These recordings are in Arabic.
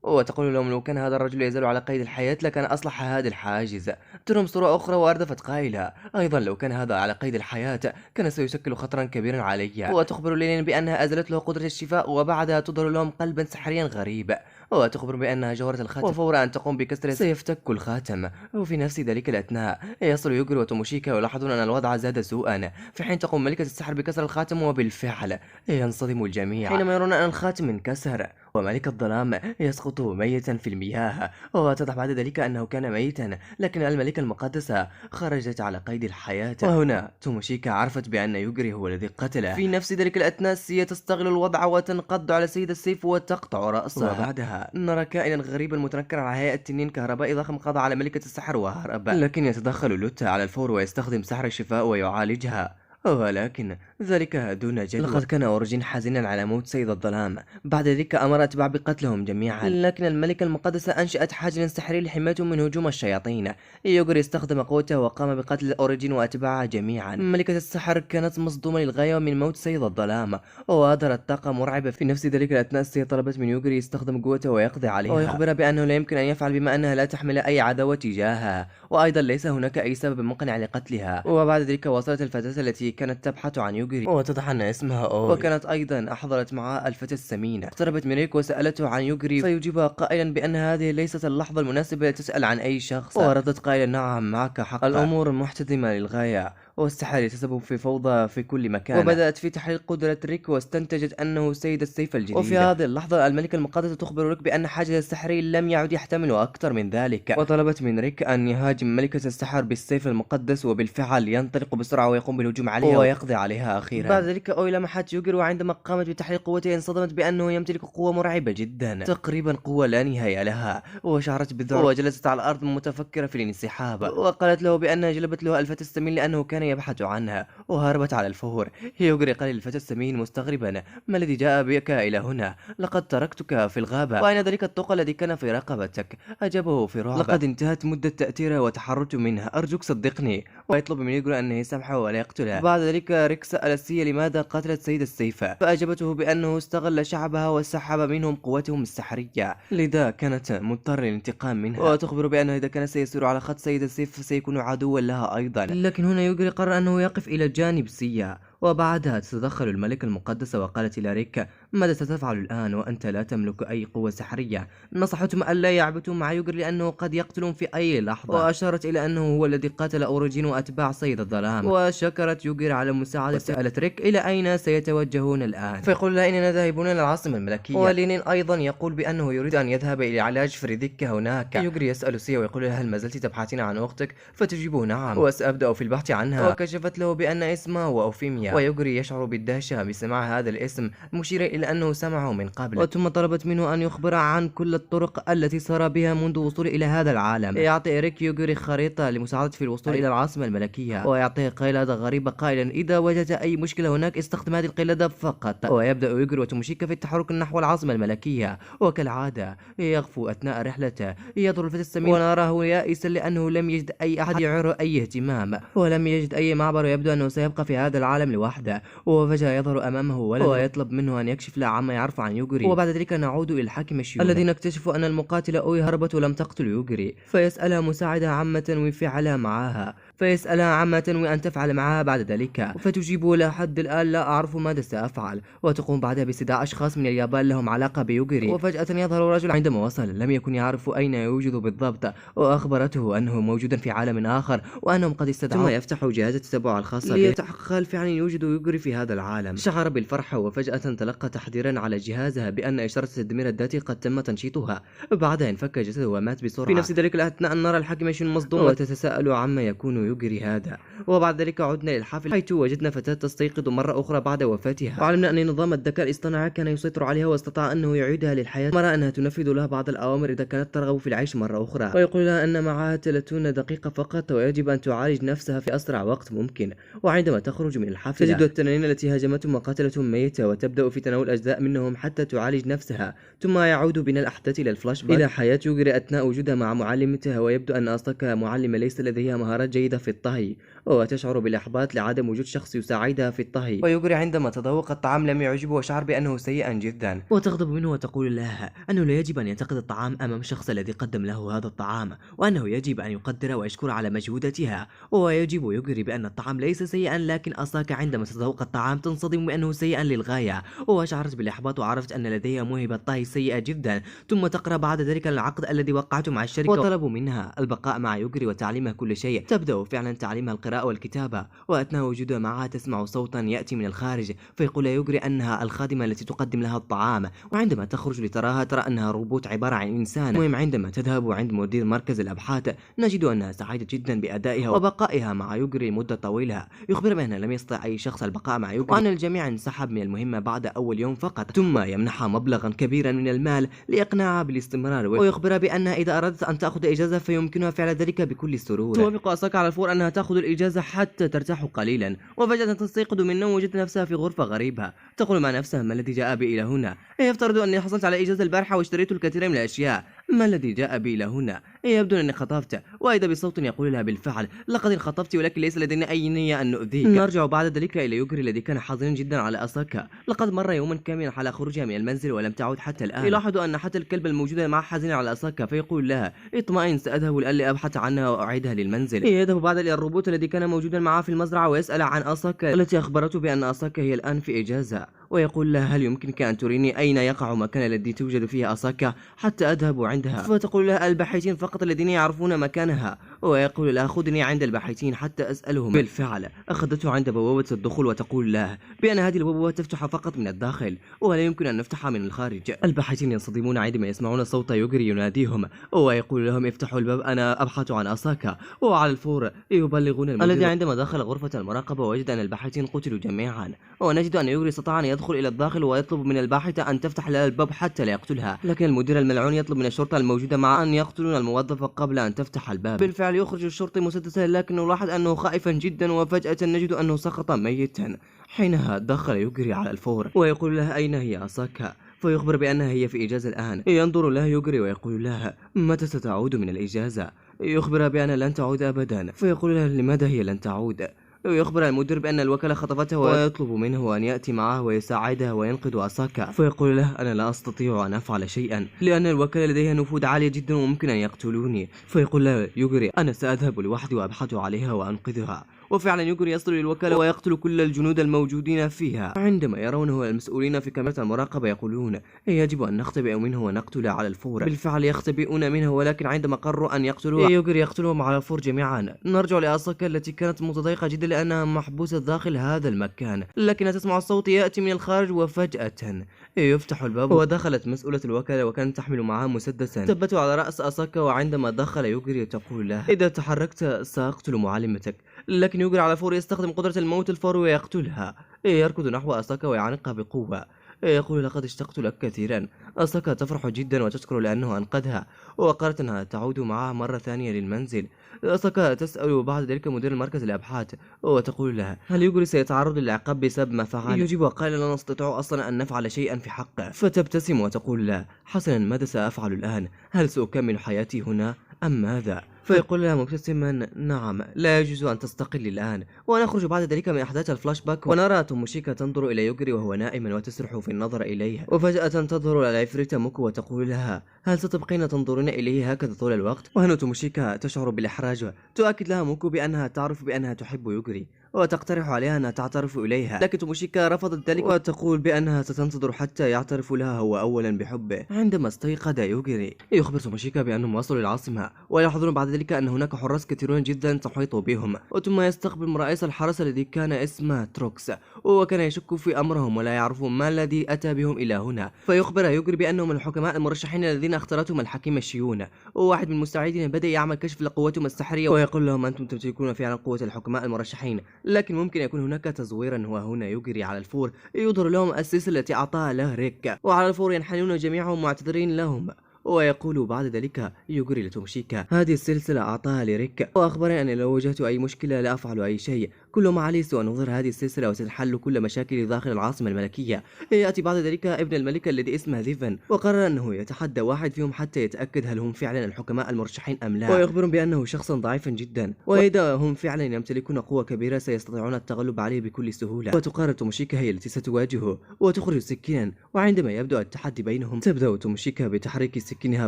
وتقول لهم لو كان هذا الرجل يزال على قيد الحياة لكان أصلح هذا الحاجز. ترم صورة أخرى وأردفت قائلة أيضا لو كان هذا على قيد الحياة كان سيشكل خطرا كبيرا علي. وتخبر ليلين بأنها أزلت له قدرة الشفاء وبعدها تظهر لهم قلبا سحريا غريب، وتخبر بأنها جوهرة الخاتم، وفور أن تقوم بكسره سيفتك الخاتم. وفي نفس ذلك الأثناء يصل يوغري وتوموشيكا ويلاحظون أن الوضع زاد سوءا، في حين تقوم ملكة السحر بكسر الخاتم، وبالفعل ينصدم الجميع حينما يرون أن الخاتم انكسر وملك الظلام يسقط ميتا في المياه. واتضح بعد ذلك أنه كان ميتا، لكن الملكة المقدسة خرجت على قيد الحياة. وهنا توموشيكا عرفت بأن يوغري هو الذي قتله. في نفس ذلك الأثناء سيا تستغل الوضع وتنقض على سيد السيف وتقطع رأسه، وبعدها نرى كائنا غريبا متنكرا على هيئة تنين كهربائي ضخم قضى على ملكة السحر وهرب، لكن يتدخل لوتا على الفور ويستخدم سحر الشفاء ويعالجها، ولكن ذلك دون جدوى. لقد كان أورجين حزينا على موت سيد الظلام، بعد ذلك أمر أتباع بقتلهم جميعا، لكن الملكة المقدسة أنشأت حاجز سحري لحمايتهم من هجوم الشياطين. يوغري استخدم قوته وقام بقتل أورجين وأتباعه جميعا. ملكة السحر كانت مصدومة للغاية من موت سيد الظلام، وأظهرت طاقة مرعبة. في نفس ذلك الأثناء سي طلبت من يوغري يستخدم قوته ويقضي عليها، ويخبرها بأنه لا يمكن أن يفعل بما أنها لا تحمل أي عداوة تجاهها، وأيضا ليس هناك أي سبب مقنع لقتلها. وبعد ذلك وصلت الفتاة التي كانت تبحث عن يوغري، واتضح أن اسمها أوي، وكانت أيضا أحضرت معها الفتاة السمينة. اقتربت من ريك وسألته عن يوغري، فيجيبها قائلا بأن هذه ليست اللحظة المناسبة لتسأل عن أي شخص، وردت قائلا نعم معك حق، الأمور محتدمة للغاية والسحر يتسبب في فوضى في كل مكان. وبدأت في تحليل قدرة ريك واستنتجت أنه سيد السيف الجديد. وفي هذه اللحظة الملكة المقدسة تخبر ريك بأن حاجز السحري لم يعد يحتمل أكثر من ذلك، وطلبت من ريك أن يهاجم ملكة السحر بالسيف المقدس، وبالفعل ينطلق بسرعة ويقوم بالهجوم عليها ويقضي عليها أخيرا. بعد ذلك أوي لمحت يوغري، وعندما قامت بتحليل قوته انصدمت بأنه يمتلك قوة مرعبة جدا، تقريبا قوة لا نهاية لها، وشعرت بالذعر وجلست على الأرض متفكرة في الانسحاب. وقالت له بأنها جلبت له الفتى السمين لأنه كان يبحث عنها، وهربت على الفور. يوغري قال للفتى السمين مستغربا ما الذي جاء بك إلى هنا؟ لقد تركتك في الغابة، وأين ذلك الطوق الذي كان في رقبتك؟ أجابه في رعب لقد انتهت مدة تأثيره وتحررت منها، أرجوك صدقني. ويطلب من يوغري أن يسامحه ولا يقتله. بعد ذلك ريك سأل سيا لماذا قتلت سيد السيف، فأجابته بأنه استغل شعبها وسحب منهم قوتهم السحرية، لذا كانت مضطرة للانتقام منها. وتخبر بأنه إذا كان سيسير على خط سيد السيف فسيكون عدوا لها أيضا، لكن هنا يوغري قرر أنه يقف إلى جانب سيا. وبعدها تتدخل الملكة المقدسة وقالت إلى ريك ماذا ستفعل الآن وأنت لا تملك أي قوة سحرية؟ نصحتهم ألا يعبثوا مع يوغري لأنه قد يقتلهم في أي لحظة، وأشارت إلى أنه هو الذي قاتل أورجين وأتباع سيد الظلام. وشكرت يوغري على المساعدة، وسألت ريك إلى أين سيتوجهون الآن، فيقول لها إننا ذاهبون إلى العاصمة الملكية. ولينين أيضا يقول بأنه يريد أن يذهب إلى علاج فريديك هناك. يوغري يسأل سيا ويقول لها هل ما زلت تبحثين عن أختك؟ فتجيبه نعم وسأبدأ في البحث عنها. وكشفت له بأن اسمها هو أوفيميا، ويوغري يشعر بالدهشة بسماع هذا الاسم مشيرا إلى أنه سمعه من قبل. ثم طلبت منه أن يخبر عن كل الطرق التي سار بها منذ وصوله إلى هذا العالم. يعطي ريك يوغري خريطة لمساعدته في الوصول إلى العاصمة الملكية، ويعطيه قلادة غريبة قائلا إذا وجدت أي مشكلة هناك استخدم هذه القلادة فقط. ويبدأ يوغري وتوموشيكا في التحرك نحو العاصمة الملكية، وكالعادة يغفو أثناء رحلته. يظهر الفتى السمين ونراه يائسا لأنه لم يجد أي أحد يعير أي اهتمام، ولم يجد أي معبر، ويبدو أنه سيبقى في هذا العالم لوحده. وفجأة يظهر أمامه ولد ويطلب منه أن يكشف له عما يعرف عن يوغري. وبعد ذلك نعود إلى الحاكم الشيون الذين اكتشفوا أن المقاتلة أوي هربت ولم تقتل يوغري، فيسألها مساعدة عما تنوي فعلها معها، فيسألها عما تنوي أن تفعل معها بعد ذلك، فتجيب لحد الآن لا أعرف ماذا سأفعل. وتقوم بعدها باستدعاء أشخاص من اليابان لهم علاقة بيوغري. وفجأة يظهر رجل عندما وصل لم يكن يعرف أين يوجد بالضبط، وأخبرته أنه موجودا في عالم آخر وأنهم قد استدعوه. ثم يفتح جهاز التتبع الخاصة به ليتحقق هل فعلا يوجد يوغري في هذا العالم. شعر بالفرحة، وفجأة تلقى تحذيرا على جهازها بأن إشارة التدمير الذاتي قد تم تنشيطها. بعدها انفك جسده ومات بسرعة. في نفس ذلك الأثناء نرى الحاكم شين مصدوم وتتساءل عما يكون يوغري هذا. وبعد ذلك عدنا للحافل حيث وجدنا فتاة تستيقظ مرة أخرى بعد وفاتها، وعلمنا أن نظام الذكاء الاصطناعي كان يسيطر عليها واستطاع أنه يعيدها للحياة. أمر أنها تنفذ لها بعض الأوامر إذا كانت ترغب في العيش مرة أخرى، ويقول لها أن معها 30 دقيقة فقط ويجب أن تعالج نفسها في أسرع وقت ممكن. وعندما تخرج من الحفل حافلة. تجد التنانين التي هاجمتهم وقتلتهم ميتة، وتبدأ في تناول أجزاء منهم حتى تعالج نفسها. ثم يعود بنا الأحداث إلى الفلاش باك إلى حياة يوغري أثناء وجودها مع معلمتها، ويبدو أن أساكا معلمة ليس لديها مهارات جيدة في الطهي، وتشعر بالإحباط لعدم وجود شخص يساعدها في الطهي. ويوغري عندما تذوق الطعام لم يعجبه وشعر بأنه سيئا جدا، وتغضب منه وتقول له أنه لا يجب أن ينتقد الطعام أمام الشخص الذي قدم له هذا الطعام، وأنه يجب أن يقدر ويشكر على مجهوداتها. ويجب يوغري بأن الطعام ليس سيئا، لكن أساكا عندما تتذوق الطعام تنصدم بأنه سيئا للغاية، وشعرت بالإحباط وعرفت أن لديها موهبة طهي سيئة جدا. ثم تقرأ بعد ذلك العقد الذي وقعته مع الشركة، وطلبوا منها البقاء مع يوغري وتعليمها كل شيء. تبدأ فعلا تعليمها القراءة والكتابة، وأثناء وجودها معها تسمع صوتا يأتي من الخارج، فيقول يوغري أنها الخادمة التي تقدم لها الطعام. وعندما تخرج لتراها ترى أنها روبوت عبارة عن إنسان. المهم عندما تذهب عند مدير مركز الأبحاث نجد أنها سعيدة جدا بأدائها وبقائها مع يوغري لمدة طويلة. يخبر بأنه لم يستطع أي شخص البقاء مع يوغري، وأن الجميع انسحب من المهمة بعد أول يوم فقط. ثم يمنحها مبلغا كبيرا من المال لإقناعها بالاستمرار، ويخبرها بأنها إذا أردت أن تأخذ إجازة فيمكنها فعل ذلك بكل سرور. توافق أساكا على الفور أنها تأخذ الإجازة حتى ترتاح قليلا، وفجأة تستيقظ من النوم وجدت نفسها في غرفة غريبة. تقول مع نفسها ما الذي جاء بي إلى هنا؟ يفترض أني حصلت على إجازة البارحة واشتريت الكثير من الأشياء. ما الذي جاء بي إلى هنا؟ يبدو أني خطفت. وإذا بصوت يقول لها بالفعل لقد انخطفت، ولكن ليس لدينا أي نية أن نؤذيك. نرجع بعد ذلك إلى يوغري الذي كان حزينا جدا على أساكا. لقد مر يوما كاملا على خروجها من المنزل ولم تعد حتى الآن. يلاحظ أن حتى الكلب الموجود معه حزين على أساكا، فيقول لها اطمئن سأذهب الآن لأبحث عنها وأعيدها للمنزل. يذهب بعد إلى الروبوت الذي كان موجودا معه في المزرعة ويسأل عن أساكا التي أخبرته بأن أساكا هي الآن في إجازة، ويقول لها هل يمكنك أن تريني أين يقع مكان الذي توجد فيه أساكا حتى أذهب عندها؟ فتقول لها الباحثين فقط الذين يعرفون مكانها، ويقول لها خذني عند الباحثين حتى أسألهم. بالفعل أخذته عند بوابة الدخول وتقول له بأن هذه البوابة تفتح فقط من الداخل ولا يمكن أن نفتحها من الخارج. الباحثين ينصدمون عندما يسمعون صوت يوغري يناديهم، ويقول لهم افتحوا الباب أنا أبحث عن أساكا. وعلى الفور يبلغون المدير الذي عندما دخل غرفة المراقبة وجد أن الباحثين قتلوا جميعا، ونجد أن يوغري استطاع أن يدخل إلى الداخل ويطلب من الباحثة أن تفتح لها الباب حتى لا يقتلها، لكن المدير الملعون يطلب من الشرطة الموجودة معه أن يقتلون الموظفة قبل أن تفتح الباب. بالفعل يخرج الشرطي مسدسا، لكنه لاحظ أنه خائفا جدا، وفجأة نجد أنه سقط ميتا. حينها دخل يوغري على الفور ويقول لها أين هي أساكا؟ فيخبر بأنها هي في إجازة الآن. ينظر لها يوغري ويقول لها متى ستعود من الإجازة؟ يخبرها بأنها لن تعود أبدا. فيقول لها لماذا هي لن تعود؟ ويخبر المدير بأن الوكالة خطفته ويطلب منه أن يأتي معه ويساعدها وينقذ أساكا. فيقول له أنا لا أستطيع أن أفعل شيئا لأن الوكالة لديها نفوذ عالية جدا وممكن أن يقتلوني. فيقول له يوغري أنا سأذهب لوحدي وأبحث عليها وأنقذها. وفعلا يوغري يصل للوكالة ويقتل كل الجنود الموجودين فيها. عندما يرونه المسؤولين في كاميرا المراقبة يقولون يجب أن نختبئ منه ونقتله على الفور. بالفعل يختبئون منه، ولكن عندما قرروا أن يقتلوه يوغري يقتلهم على الفور جميعا. نرجع لأساكا التي كانت متضايقة جدا لأنها محبوسة داخل هذا المكان، لكنها تسمع الصوت يأتي من الخارج، وفجأة يفتح الباب ودخلت مسؤولة الوكالة وكانت تحمل معها مسدسا ثبته على رأس أساكا. وعندما دخل يوغري تقول له إذا تحركت سأقتل معلمتك، لكن يوغري على الفور يستخدم قدرة الموت الفور ويقتلها. يركض نحو أساكا ويعانقها بقوة. يقول لقد اشتقت لك كثيرا. أساكا تفرح جدا وتشكر لأنه أنقذها، وقالت أنها تعود معه مرة ثانية للمنزل. أساكا تسأل بعد ذلك مدير المركز الأبحاث وتقول لها هل يوغري سيتعرض للعقاب بسبب ما فعل؟ يجيب قائلا لا نستطيع أصلا أن نفعل شيئا في حقه. فتبتسم وتقول له حسنا ماذا سأفعل الآن؟ هل سأكمل حياتي هنا أم ماذا؟ فيقول لها مبتسما نعم لا يجوز أن تستقل الآن. ونخرج بعد ذلك من أحداث الفلاش باك ونرى توموشيكا تنظر إلى يوغري وهو نائما وتسرح في النظر إليه، وفجأة تظهر العفريتة موكو وتقول لها هل ستبقين تنظرين إليه هكذا طول الوقت؟ وهنا توموشيكا تشعر بالإحراج. تؤكد لها موكو بأنها تعرف بأنها تحب يوغري وتقترح عليها أنها تعترف إليها، لكن توموشيكا رفضت ذلك وتقول بأنها ستنتظر حتى يعترف لها هو أولا بحبه. عندما استيقظ يوغري يخبر توموشيكا بأنهم وصلوا للعاصمة، ويلاحظون بعد ذلك أن هناك حراس كثيرون جدا تحيط بهم. وثم يستقبل رئيس الحرس الذي كان اسمه تروكس، وكان يشك في أمرهم ولا يعرفون ما الذي أتى بهم إلى هنا. فيخبر يوغري بأنهم الحكماء المرشحين الذين اختارتهم الحكيم الشيون، وواحد من المستعدين بدأ يعمل كشف لقوتهم السحرية ويقول لهم أنتم تمتلكون فعلا قوة الحكماء المرشحين، لكن ممكن يكون هناك تزويرا. وهنا يوغري على الفور يظهر لهم السلسلة التي أعطاها له ريك، وعلى الفور ينحنون جميعهم معتذرين لهم. ويقول بعد ذلك يوغري لتوموشيكا هذه السلسلة أعطاها لريك وأخبرني أن لو واجهت أي مشكلة لا أفعل أي شيء، كل ما عليه سوى نظر هذه السلسلة وستنحل كل مشاكل داخل العاصمة الملكية. يأتي بعد ذلك ابن الملكة الذي اسمه ديفن، وقرر أنه يتحدى واحد فيهم حتى يتأكد هل هم فعلا الحكماء المرشحين أم لا، ويخبرهم بأنه شخصا ضعيفا جدا، وإذا هم فعلا يمتلكون قوة كبيرة سيستطيعون التغلب عليه بكل سهولة. وتقرر توموشيكا هي التي ستواجهه وتخرج سكينا، وعندما يبدأ التحدي بينهم تبدأ توموشيكا بتحريك سكينها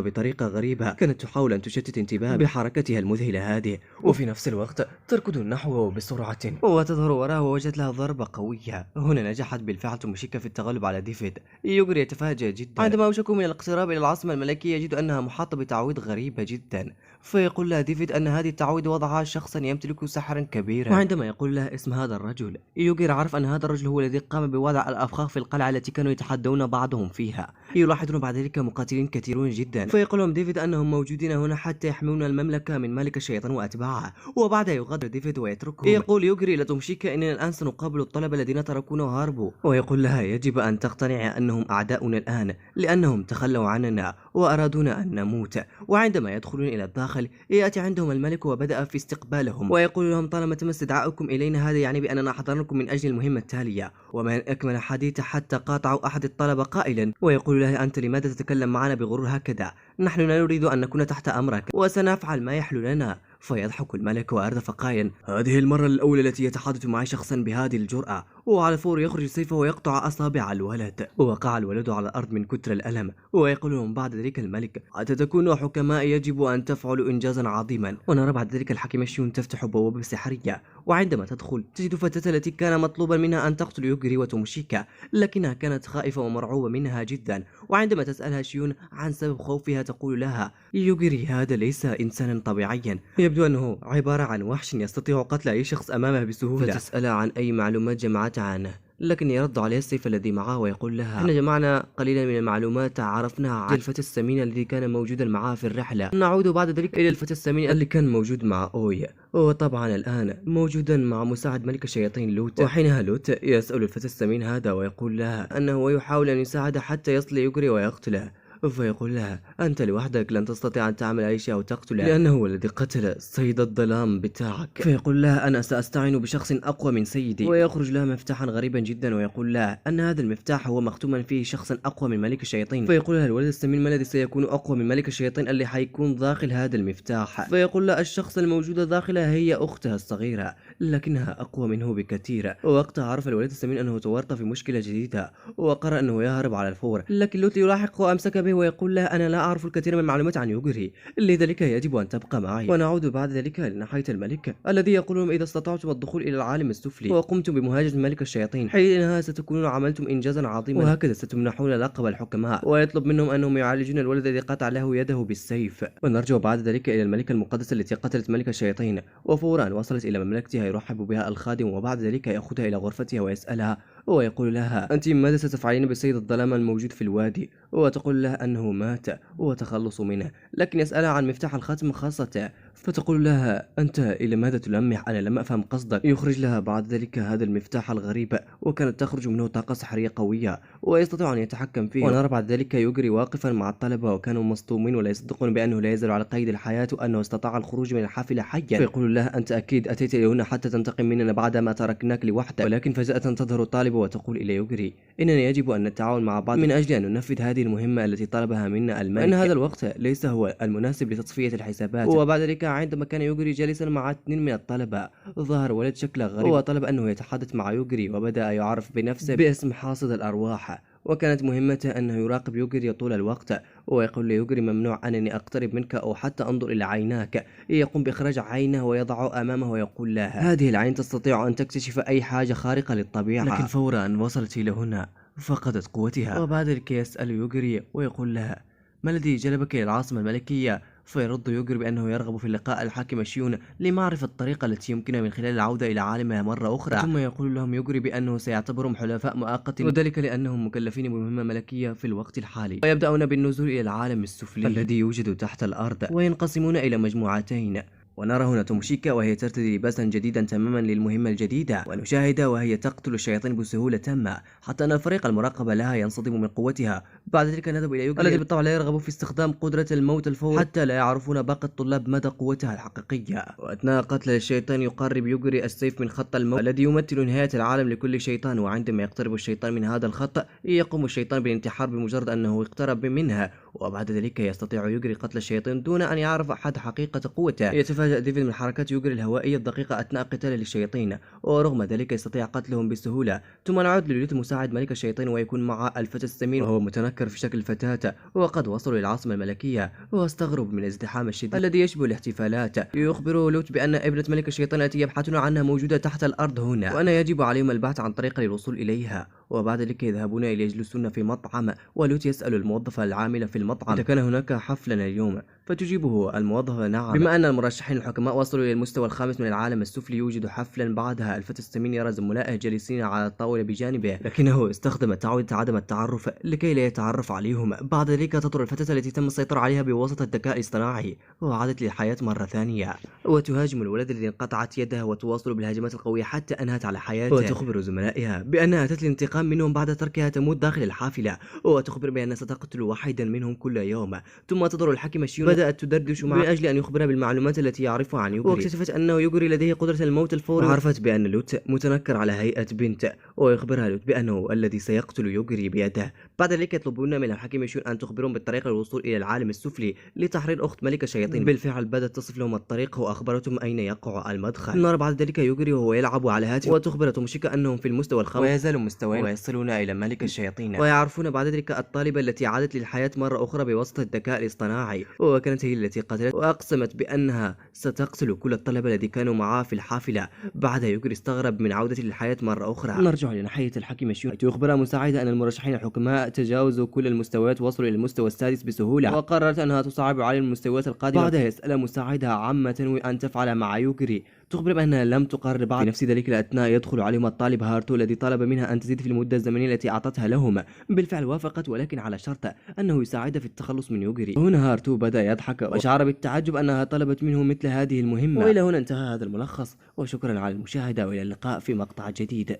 بطريقة غريبة كانت تحاول أن تشتت انتباه بحركتها المذهلة هذه، وفي نفس الوقت تركض نحوه بسرعة وتظهر وراءه ووجدت له ضربة قوية. هنا نجحت بالفعل توموشيكا في التغلب على ديفيد. يوغري يتفاجأ جدا عندما أوشكوا من الاقتراب إلى العاصمة الملكية، يجد أنها محاطة بتعويض غريبة جدا، فيقول لها ديفيد أن هذه التعويض وضعها شخصا يمتلك سحرا كبيرا. وعندما يقول لها اسم هذا الرجل، يوغير عرف أن هذا الرجل هو الذي قام بوضع الأفخاخ في القلعة التي كانوا يتحدون بعضهم فيها. يلاحظون بعد ذلك مقاتلين كثيرون جدا، فيقول لهم ديفيد أنهم موجودين هنا حتى يحمون المملكة من ملك الشيطان وأتباعه، وبعدها يغادر ديفيد ويتركهم. يقول يوغري إلى توموشيكا إننا الآن سنقابل الطلبة الذين تركونا وهربوا، ويقول لها يجب أن تقتنع أنهم أعداؤنا الآن لأنهم تخلوا عننا وأرادونا أن نموت. وعندما يدخلون إلى الداخل يأتي عندهم الملك وبدأ في استقبالهم، ويقول لهم طالما تم استدعاؤكم إلينا هذا يعني بأننا حضرناكم من أجل المهمة التالية. ومن أكمل حديثه حتى قاطعوا أحد الطلبة قائلا ويقول له أنت لماذا تتكلم معنا بغرور هكذا؟ نحن لا نريد أن نكون تحت أمرك وسنفعل ما يحلو لنا. فيضحك الملك وأردف قائلا هذه المرة الأولى التي يتحدث معي شخصا بهذه الجرأة، وعلى الفور يخرج سيفه ويقطع أصابع الولد. وقع الولد على الأرض من كتر الألم، ويقول لهم بعد ذلك الملك حتى تكونوا حكماء يجب أن تفعلوا إنجازا عظيما. ونرى بعد ذلك الحكيمة شيون تفتح بوابة سحرية، وعندما تدخل تجد فتاة التي كان مطلوبا منها أن تقتل يوغري وتوموشيكا، لكنها كانت خائفة ومرعوبة منها جدا. وعندما تسألها شيون عن سبب خوفها تقول لها يوغري هذا ليس إنسانا طبيعيا، يبدو أنه عبارة عن وحش يستطيع قتل أي شخص أمامه بسهولة. فتسألها عن أي معلومات جمعتها عنه، لكن يرد عليها السيف الذي معه ويقول لها احنا جمعنا قليلا من المعلومات عرفناها عن الفتى السمين الذي كان موجودا معها في الرحلة. نعود بعد ذلك إلى الفتى السمين اللي كان موجود مع أوي، وطبعا الآن موجودا مع مساعد ملك الشياطين لوت. وحينها لوت يسأل الفتى السمين هذا ويقول لها أنه يحاول أن يساعد حتى يصل يوغري ويقتله، فيقول لها أنت لوحدك لن تستطيع أن تعمل أي شيء أو تقتله لأنه هو الذي قتل صيد الظلام بتاعك. فيقول لها أنا سأستعين بشخص أقوى من سيدي، ويخرج لها مفتاحا غريبا جدا ويقول لها أن هذا المفتاح هو مختوما فيه شخص أقوى من ملك الشياطين. فيقول لها الولد السمين ما الذي سيكون أقوى من ملك الشياطين اللي حيكون داخل هذا المفتاح؟ فيقول لها الشخص الموجود داخلها هي أختها الصغيرة لكنها أقوى منه بكثير. ووقتها عرف الولد السمين أنه تورط في مشكلة جديدة وقرر أنه يهرب على الفور، لكن لوت يلاحق وأمسك به ويقول له أنا لا أعرف الكثير من المعلومات عن يوغري لذلك يجب أن تبقى معي. ونعود بعد ذلك لناحية الملك الذي يقول لهم إذا استطعتم الدخول إلى العالم السفلي وقمتم بمهاجمة ملك الشياطين حينها ستكونون عملتم إنجازا عظيما، وهكذا ستمنحون لقب الحكماء. ويطلب منهم أنهم يعالجون الولد الذي قطع له يده بالسيف. ونرجع بعد ذلك إلى الملكة المقدسة التي قتلت ملك الشياطين، وفورا وصلت إلى مملكتها يرحب بها الخادم، وبعد ذلك يأخذها إلى غرفتها ويسألها ويقول لها أنت ماذا ستفعلين بسيد الظلام الموجود في الوادي؟ وتقول له أنه مات وتخلص منه، لكن يسألها عن مفتاح الخاتم خاصته، فتقول لها أنت إلى ماذا تلمح؟ أنا لم أفهم قصدك. يخرج لها بعد ذلك هذا المفتاح الغريب، وكانت تخرج منه طاقة سحرية قوية ويستطيع أن يتحكم فيه. ونرى بعد ذلك يوغري واقفا مع الطلبة وكانوا مصدومين ولا يصدقون بأنه لا يزال على قيد الحياة وأنه استطاع الخروج من الحافلة حيا. فيقول لها أنت أكيد أتيت إلى هنا حتى تنتقم مننا بعدما تركناك لوحدك. ولكن فجأة تظهر الطالبة وتقول إلى يوغري إننا يجب أن نتعاون مع بعض من أجل أن ننفذ هذه المهمة التي طلبها منا الملك، وأن هذا الوقت ليس هو المناسب لتصفية الحسابات. وبعد ذلك عندما كان يوغري جالسا مع 2 من الطلبة ظهر ولد شكله غريب وطلب أنه يتحدث مع يوغري، وبدأ يعرف بنفسه باسم حاصد الأرواح، وكانت مهمته أنه يراقب يوغري طول الوقت. ويقول ليوغري ممنوع أنني أقترب منك أو حتى أنظر إلى عيناك. يقوم بإخراج عينه ويضعه أمامه ويقول لها هذه العين تستطيع أن تكتشف أي حاجة خارقة للطبيعة، لكن فورا أن وصلت إلى هنا فقدت قوتها. وبعد ذلك يسأل يوغري ويقول لها ما الذي جلبك إلى العاصمة الملكية؟ فيرد يوغري بأنه يرغب في لقاء الحاكمة شيون لمعرفة الطريقة التي يمكنها من خلال العودة إلى عالمها مرة أخرى. ثم يقول لهم يوغري بأنه سيعتبرهم حلفاء مؤقت، وذلك لأنهم مكلفين بمهمة ملكية في الوقت الحالي. ويبدأون بالنزول إلى العالم السفلي الذي يوجد تحت الأرض، وينقسمون إلى مجموعتين، ونرى هنا توموشيكا وهي ترتدي لباسا جديدا تماما للمهمة الجديدة، ونشاهد وهي تقتل الشياطين بسهولة تامة، حتى أن فريق المراقبة لها ينصدم من قوتها. بعد ذلك نذهب إلى يوغي الذي بالطبع لا يرغب في استخدام قدرة الموت الفوري حتى لا يعرفون باقي الطلاب مدى قوتها الحقيقية. وأثناء قتل الشيطان يقرب يوغي السيف من خط الموت الذي يمثل نهاية العالم لكل شيطان، وعندما يقترب الشيطان من هذا الخط يقوم الشيطان بالانتحار بمجرد أنه اقترب منها، وبعد ذلك يستطيع يوغي قتل الشيطان دون أن يعرف أحد حقيقة قوته. يتفاجأ ديفيد من حركات يوغي الهوائية الدقيقة أثناء قتاله للشياطين، ورغم ذلك يستطيع قتلهم بسهولة. ثم نعود لليوت مساعد ملك الشياطين ويكون مع الفتى السمين وهو متنكر في شكل فتاة، وقد وصلوا إلى العاصمة الملكية واستغرب من الازدحام الشديد الذي يشبه الاحتفالات. يخبر لوت بأن ابنة ملك الشيطان التي يبحثون عنها موجودة تحت الأرض هنا، وأن يجب عليهم البحث عن طريقة للوصول إليها. وبعد ذلك يذهبون إلى يجلسون في مطعم، ولوت يسأل الموظفة العاملة في المطعم إذا كان هناك حفلا اليوم، فتجيبه الموظفة نعم. بما أن المرشحين الحكماء وصلوا إلى المستوى الخامس من العالم السفلي يوجد حفلا. بعدها الفتى السمين يرى زملائه جالسين على الطاولة بجانبه، لكنه استخدم تعويض عدم التعرف لكي لا يتعرف عليهم. بعد ذلك تطر الفتاة التي تم السيطرة عليها بواسطة الذكاء الاصطناعي وعادت للحياة مرة ثانية، وتهاجم الولد الذي انقطعت يده وتواصل بالهجمات القوية حتى أنهت على حياته. وتخبر زملائها بأنها أتت الانتقام منهم بعد تركها تموت داخل الحافلة، وتخبر بأنها ستقتل واحدا منهم كل يوم. ثم تظهر الحاكمة شيون بدأت تدردش معه من أجل أن يخبرها بالمعلومات التي يعرفها عن يوغري، واكتشفت أنه يوغري لديه قدرة الموت الفوري، وعرفت بأن لوت متنكر على هيئة بنت، ويخبرها لوت بأنه الذي سيقتل يوغري بيده. بعد ذلك يطلبون من الحاكمة شيون أن تخبرهم بالطريقة للوصول إلى العالم السفلي لتحرير أخت ملك الشياطين. بالفعل بدأت تصف لهم الطريق وأخبرتهم أين يقع المدخل. نرى بعد ذلك يوغري وهو يلعب على هاتف، وتخبر توموشيكا أنهم في المستوى الخامس ويزالوا مستوين ويصلون إلى ملك الشياطين، ويعرفون بعد ذلك الطالبة التي عادت للحياة مرة أخرى بواسطة الذكاء الاصطناعي، وكانت هي التي قتلت وأقسمت بأنها ستقتل كل الطلبة الذين كانوا معها في الحافلة. بعدها يوغري استغرب من عودته للحياة مرة أخرى. نرجع لناحية الحاكمة شيون، يخبرها مساعدة أن المرشحين الحكماء تجاوزوا كل المستويات ووصلوا إلى المستوى السادس بسهولة، وقررت أنها تصعب عليهم المستويات القادمة. بعدها يسأل مساعدها عما تنوي أن تفعل مع يوغري، تخبر بأنها لم تقرر بعد. في نفس ذلك الأثناء يدخل عليهم الطالب هارتو الذي طلب منها أن تزيد في المدة الزمنية التي أعطتها لهم. بالفعل وافقت، ولكن على شرط أنه يساعدها في التخلص من يوغري. هنا هارتو بدأ يضحك وشعر بالتعجب أنها طلبت منه مثل هذه المهمة. وإلى هنا انتهى هذا الملخص، وشكرا على المشاهدة، وإلى اللقاء في مقطع جديد.